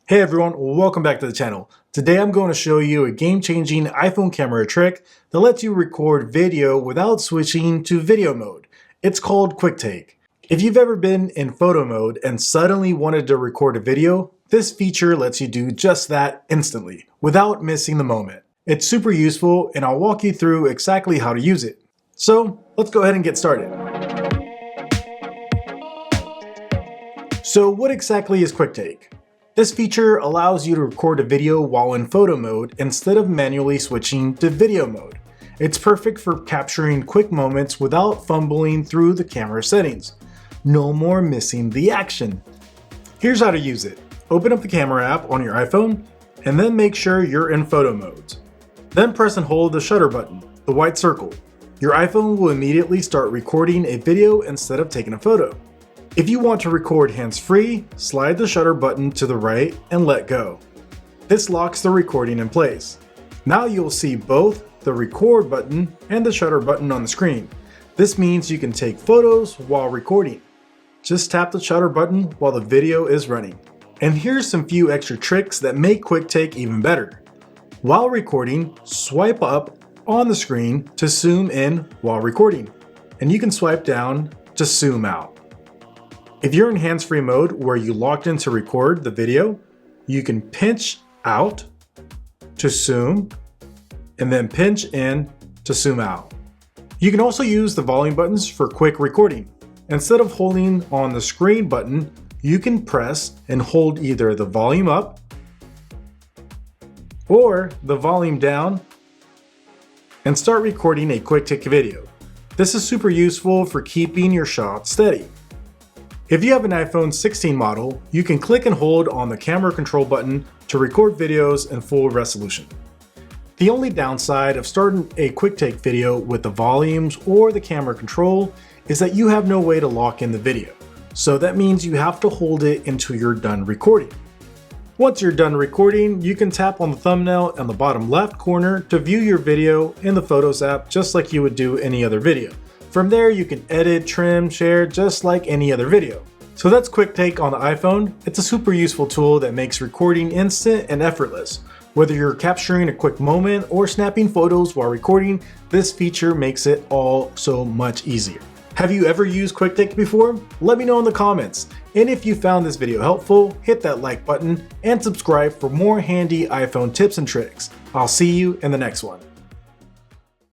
Hey everyone, welcome back to the channel. Today I'm going to show you a game-changing iPhone camera trick that lets you record video without switching to video mode. It's called QuickTake. If you've ever been in photo mode and suddenly wanted to record a video, this feature lets you do just that instantly, without missing the moment. It's super useful and I'll walk you through exactly how to use it. So let's go ahead and get started. So what exactly is QuickTake? This feature allows you to record a video while in photo mode instead of manually switching to video mode. It's perfect for capturing quick moments without fumbling through the camera settings. No more missing the action. Here's how to use it. Open up the camera app on your iPhone and then make sure you're in photo modes. Then press and hold the shutter button, the white circle. Your iPhone will immediately start recording a video instead of taking a photo. If you want to record hands-free, slide the shutter button to the right and let go. This locks the recording in place. Now you'll see both the record button and the shutter button on the screen. This means you can take photos while recording. Just tap the shutter button while the video is running. And here's some few extra tricks that make QuickTake even better. While recording, swipe up on the screen to zoom in while recording, and you can swipe down to zoom out. If you're in hands-free mode where you locked in to record the video, you can pinch out to zoom and then pinch in to zoom out. You can also use the volume buttons for quick recording. Instead of holding on the screen button, you can press and hold either the volume up or the volume down and start recording a QuickTake video. This is super useful for keeping your shot steady. If you have an iPhone 16 model, you can click and hold on the camera control button to record videos in full resolution. The only downside of starting a QuickTake video with the volumes or the camera control is that you have no way to lock in the video. So that means you have to hold it until you're done recording. Once you're done recording, you can tap on the thumbnail in the bottom left corner to view your video in the Photos app just like you would do any other video. From there, you can edit, trim, share, just like any other video. So that's QuickTake on the iPhone. It's a super useful tool that makes recording instant and effortless. Whether you're capturing a quick moment or snapping photos while recording, this feature makes it all so much easier. Have you ever used QuickTake before? Let me know in the comments. And if you found this video helpful, hit that like button and subscribe for more handy iPhone tips and tricks. I'll see you in the next one.